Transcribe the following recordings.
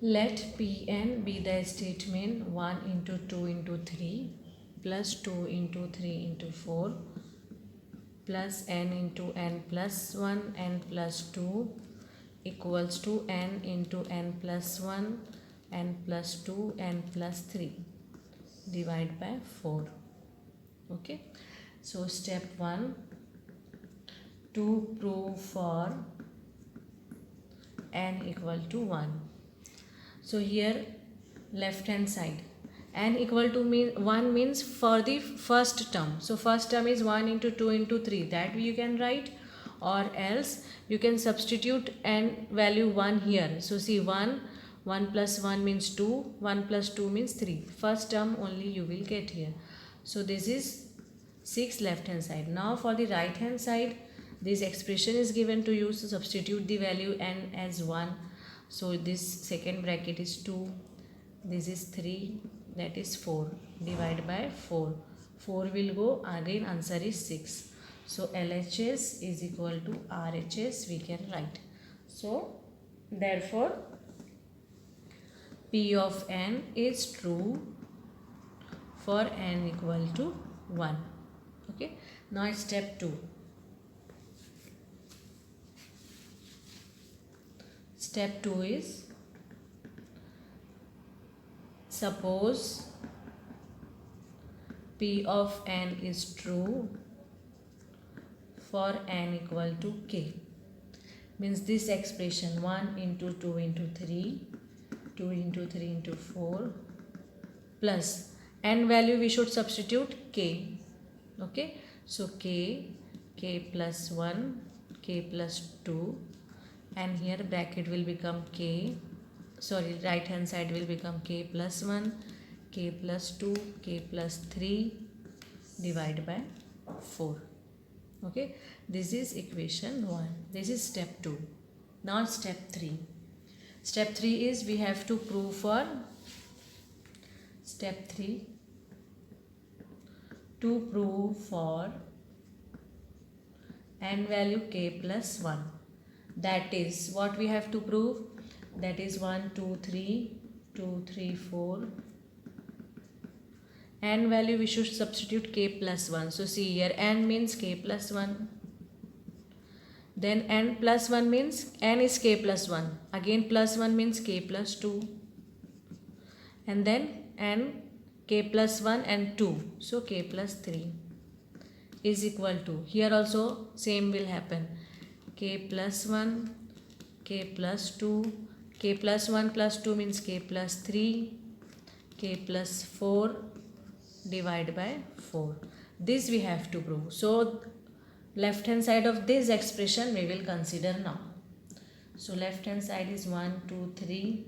Let Pn be the statement 1 into 2 into 3 plus 2 into 3 into 4 plus n into n plus 1 n plus 2 equals to n into n plus 1 n plus 2 n plus 3 divide by 4. Okay, so step 1, to prove for n equal to 1. So here left hand side n equal to 1 means for the first term. So first term is 1 into 2 into 3, that you can write, or else you can substitute n value 1 here. So see 1 plus 1 means 2, 1 plus 2 means 3. First term only you will get here. So this is 6 left hand side. Now for the right hand side, this expression is given to you, so substitute the value n as 1. So this second bracket is 2, this is 3, that is 4, divide by 4. 4 will go, again answer is 6. So LHS is equal to RHS we can write. So therefore P of n is true for n equal to 1. Okay, now step 2. Step 2 is, suppose P of n is true for n equal to k. Means this expression 1 into 2 into 3, 2 into 3 into 4 plus n value we should substitute k. Okay, so k plus 1, k plus 2, and here bracket will become k, sorry, right hand side will become k plus 1, k plus 2, k plus 3 divide by 4. Okay, this is equation 1. This is step 2. Now step 3. Step 3 is we have to prove for step 3, to prove for n value k plus 1. That is what we have to prove, that is 1 2 3 2 3 4. N value we should substitute k plus 1. So see here n means k plus 1, then n plus 1 means n is k plus 1, again plus 1 means k plus 2, and then n k plus 1 and 2, so k plus 3 is equal to, here also same will happen, k plus 1, k plus 2, k plus 1 plus 2 means k plus 3, k plus 4 divide by 4. This we have to prove. So left hand side of this expression we will consider now. So left hand side is 1 2 3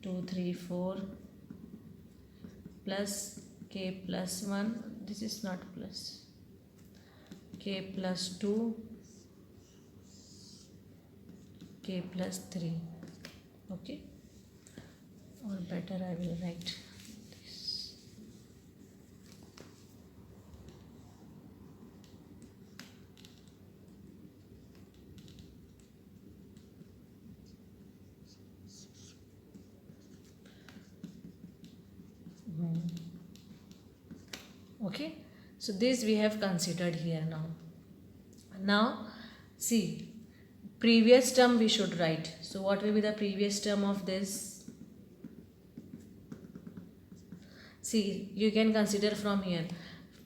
2 3 4 plus k plus 1, this is not plus, k plus 2, k plus 3. Okay, or better I will write this. Okay, so this we have considered here now. Now see, previous term we should write. So what will be the previous term of this? See, you can consider from here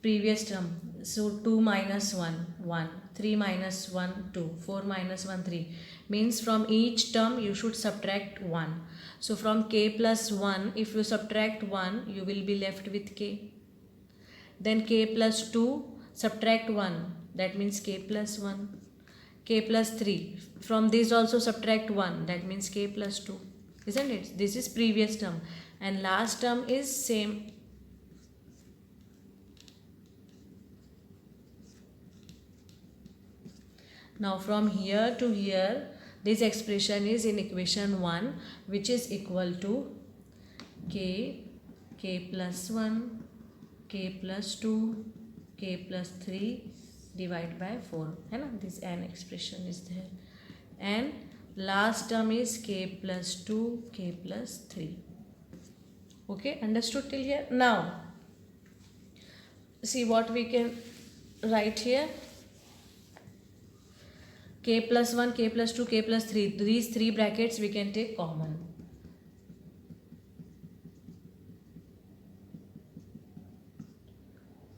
previous term. So 2 minus 1 1, 3 minus 1 2, 4 minus 1 3, means from each term you should subtract 1. So from k plus 1, if you subtract 1 you will be left with k. Then k plus 2, subtract 1, that means k plus 1. K plus 3, from this also subtract 1, that means k plus 2, isn't it? This is previous term, and last term is same. Now from here to here, this expression is in equation 1, which is equal to k plus 1, k plus 2, k plus 3 divide by 4 है ना, this n expression is there, and last term is k plus 2, k plus 3. Okay, understood till here? Now see what we can write here. K plus 1, k plus 2, k plus 3. These three brackets we can take common.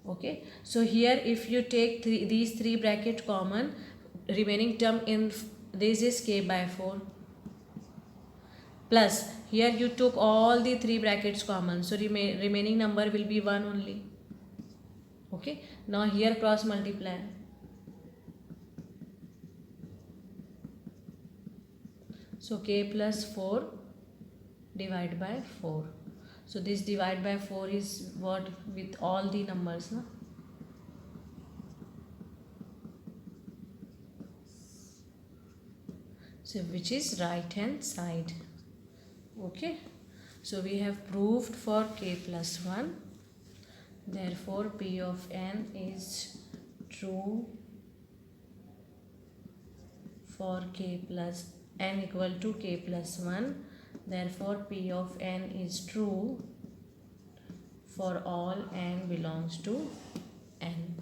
Okay, so here if you take these three bracket common, remaining term in this is k by 4, plus here you took all the three brackets common, so remaining number will be 1 only. Okay, now here cross multiply. So k plus 4 divide by 4. So this divide by 4 is what with all the numbers, no? So which is right hand side. Okay, so we have proved for k plus 1. Therefore p of n is true for k plus n equal to k plus 1. Therefore p of n is true for all n belongs to n.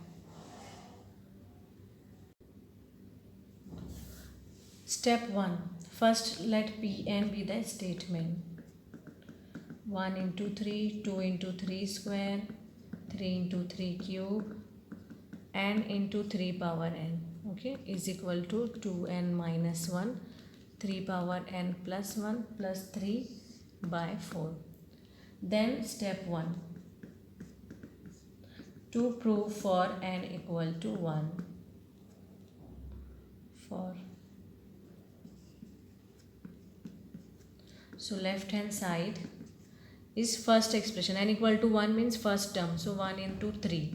Step 1. First let Pn be the statement. 1 into 3, 2 into 3 square, 3 into 3 cube, n into 3 power n, okay, is equal to 2n minus 1, 3 power n plus 1 plus 3 by 4. Then step 1. To prove for n equal to 1. For so left hand side is first expression, n equal to 1 means first term, so 1 into 3,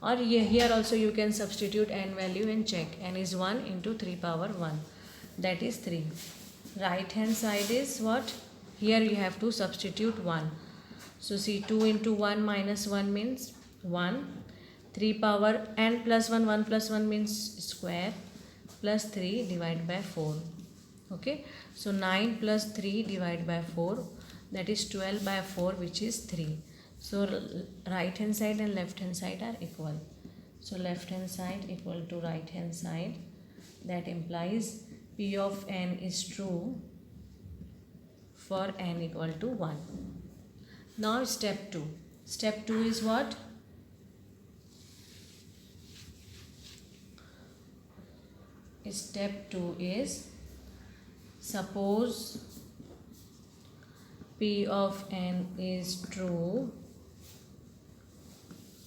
or here also you can substitute n value and check. N is 1 into 3 power 1, that is 3. Right hand side is what? Here you have to substitute 1. So see, 2 into 1 minus 1 means 1, 3 power n plus 1, 1 plus 1 means square, plus 3 divided by 4. Okay, so 9 plus 3 divided by 4, that is 12 by 4, which is 3. So right hand side and left hand side are equal. So left hand side equal to right hand side. That implies p of n is true for n equal to 1. Now step 2. Step 2 is what? Step 2 is, suppose p of n is true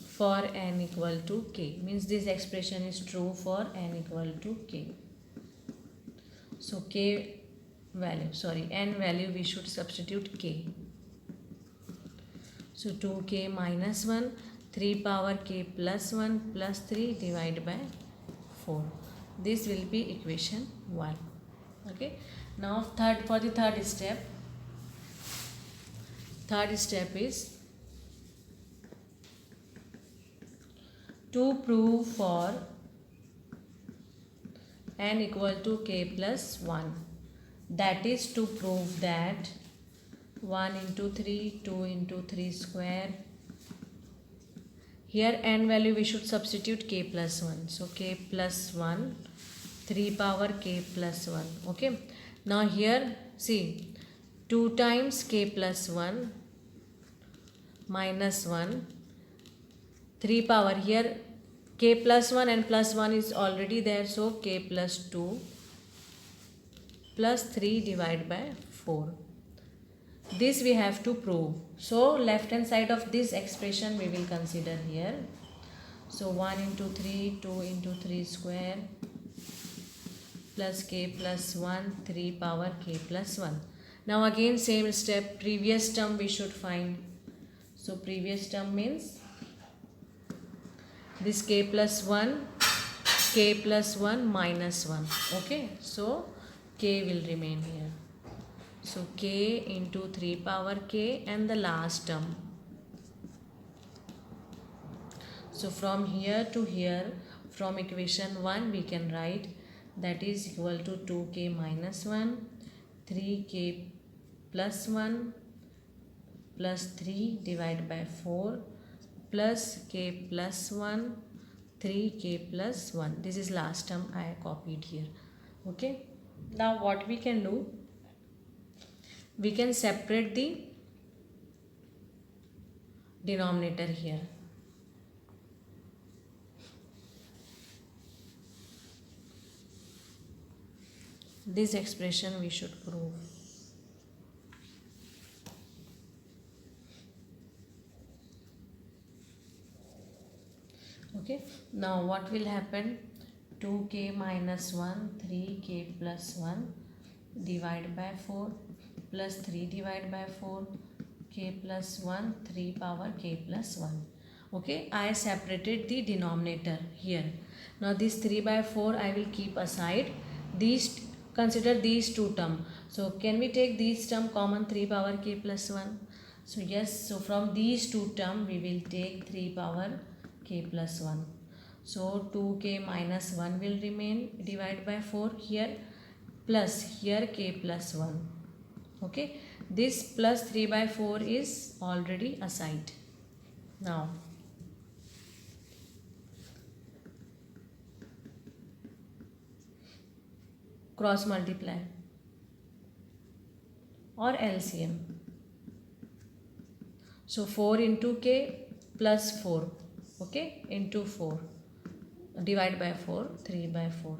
for n equal to k, means this expression is true for n equal to k. So k value, sorry, n value we should substitute k. So 2k minus 1, 3 power k plus 1 plus 3 divided by 4. This will be equation 1. Okay, now for the third step. Third step is to prove for n equal to k plus 1. That is to prove that 1 into 3, 2 into 3 square. Here n value we should substitute k plus 1. So k plus 1, 3 power k plus 1. Okay, now here see, 2 times k plus 1 minus 1, 3 power, here k plus 1 and plus 1 is already there, so k plus 2 plus 3 divided by 4. This we have to prove. So left hand side of this expression we will consider here. So 1 into 3, 2 into 3 square plus k plus 1, 3 power k plus 1. Now again same step, previous term we should find. So previous term means this k plus 1 minus 1. Okay, so k will remain here. So k into 3 power k and the last term. So from here to here, from equation 1 we can write that is equal to 2k minus 1, 3k plus 1 plus 3 divided by 4 plus k plus 1, 3k plus 1. This is last term I copied here. Okay, now what we can do, we can separate the denominator here. This expression we should prove. Okay, now what will happen, 2k minus 1, 3k plus 1 divided by 4 plus 3 divided by 4 k plus 1, 3 power k plus 1. Okay, I separated the denominator here. Now this 3 by 4 I will keep aside. These, consider these two terms. So can we take these term common, 3 power k plus 1? So yes, so from these two terms we will take 3 power k plus 1. So 2k minus 1 will remain divided by 4 here, plus here k plus 1. Okay, this plus 3 by 4 is already aside. Now cross multiply or LCM. So 4 into k plus 4, okay, into 4 divided by 4, 3 by 4,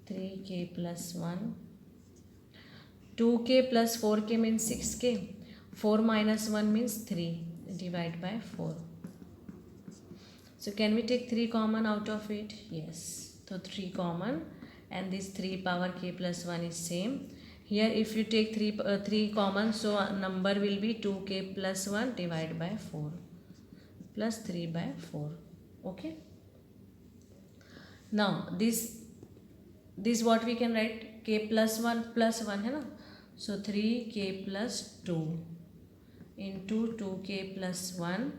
3k plus 1, 2k plus 4k means 6k, 4 minus 1 means 3 divided by 4. So can we take 3 common out of it? Yes, so 3 common, and this 3 power k plus 1 is same. Here if you take 3 common, so number will be 2k plus 1 divided by 4 plus 3 by 4. Okay, now this what we can write, k plus 1 plus 1 है ना, so 3k plus 2 into 2k plus 1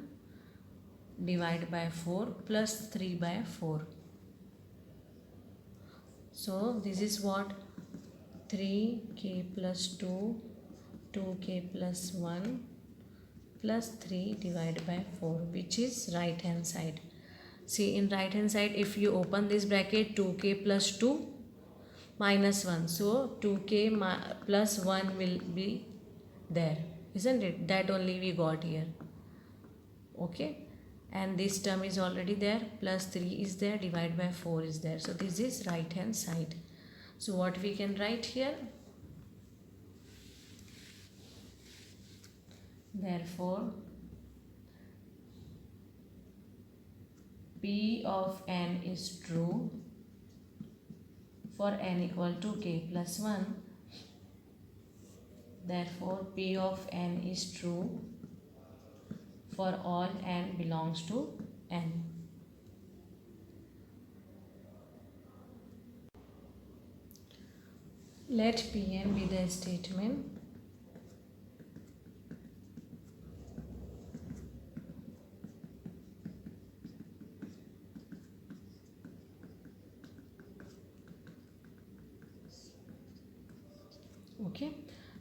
divided by 4 plus 3 by 4. So this is what, 3k plus 2, 2k plus 1 plus 3 divided by 4, which is right hand side. See, in right hand side if you open this bracket, 2k plus 2 minus 1, so 2k plus 1 will be there, isn't it? That only we got here. Okay, and this term is already there, plus 3 is there, divided by 4 is there. So this is right hand side. So what we can write here, therefore P of n is true for n equal to k plus 1. Therefore P of n is true for all n belongs to n. Let Pn be the statement okay.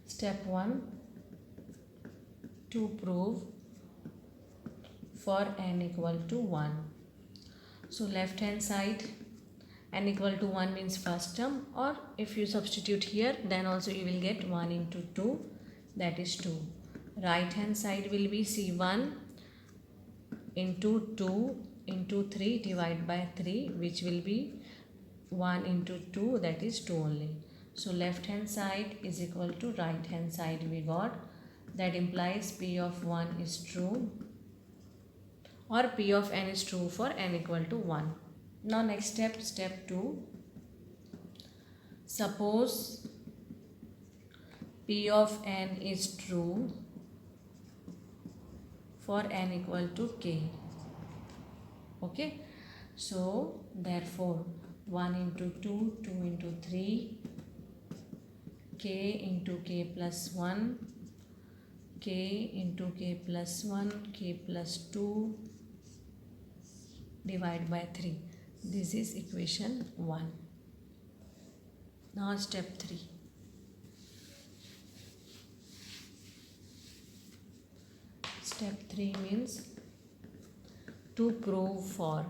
Step 1, to prove for n equal to 1. So left hand side, n equal to 1 means first term, or if you substitute here then also you will get 1 into 2, that is 2. Right hand side will be C1 into 2 into 3 divided by 3, which will be 1 into 2, that is 2 only. So left hand side is equal to right hand side we got. That implies P of 1 is true, or P of n is true for n equal to 1. Now next step, step 2. Suppose P of n is true for n equal to k. Okay, so therefore 1 into 2, 2 into 3, k into k plus 1, k into k plus 1, k plus 2 divided by 3. This is equation 1. Now step 3. Step 3 means to prove for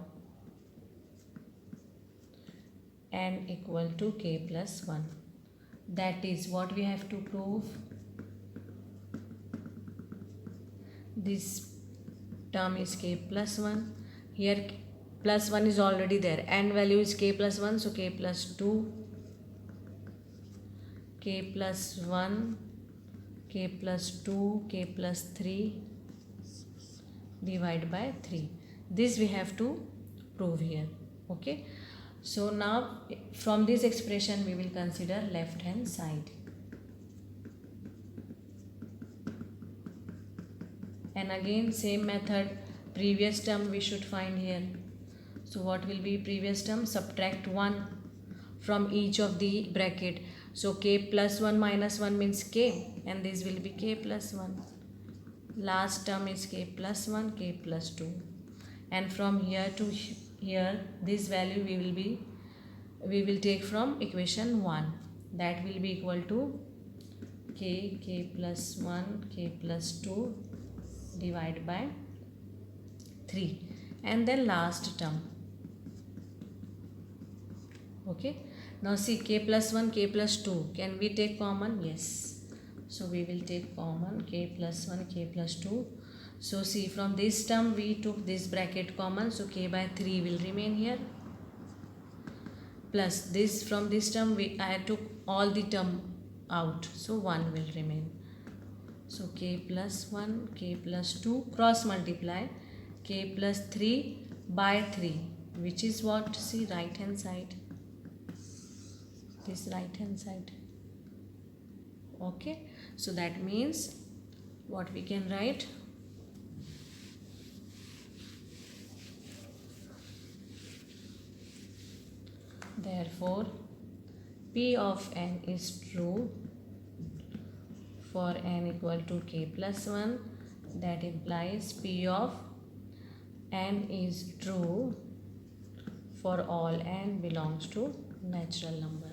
n equal to k plus 1. That is what we have to prove. This term is k plus 1. Here plus 1 is already there. N value is k plus 1. So k plus 2, k plus 1, k plus 2, k plus 3 divided by 3. This we have to prove here. Okay. So now from this expression we will consider left hand side. And again same method, previous term we should find here. So what will be previous term? Subtract 1 from each of the bracket. So k plus 1 minus 1 means k, and this will be k plus 1. Last term is k plus 1, k plus 2. And from here to here, this value we will take from equation 1. That will be equal to k plus 1, k plus 2 divided by 3. And then last term. Okay. Now see k plus 1, k plus 2. Can we take common? Yes. So we will take common k plus 1, k plus 2. So see, from this term we took this bracket common. So k by 3 will remain here. Plus this, from this term I took all the term out. So 1 will remain. So k plus 1, k plus 2 cross multiply k plus 3 by 3, which is what? See, right hand side. This right hand side. Okay. So that means what we can write? Therefore, P of n is true for n equal to k plus 1. That implies P of n is true for all n belongs to natural number.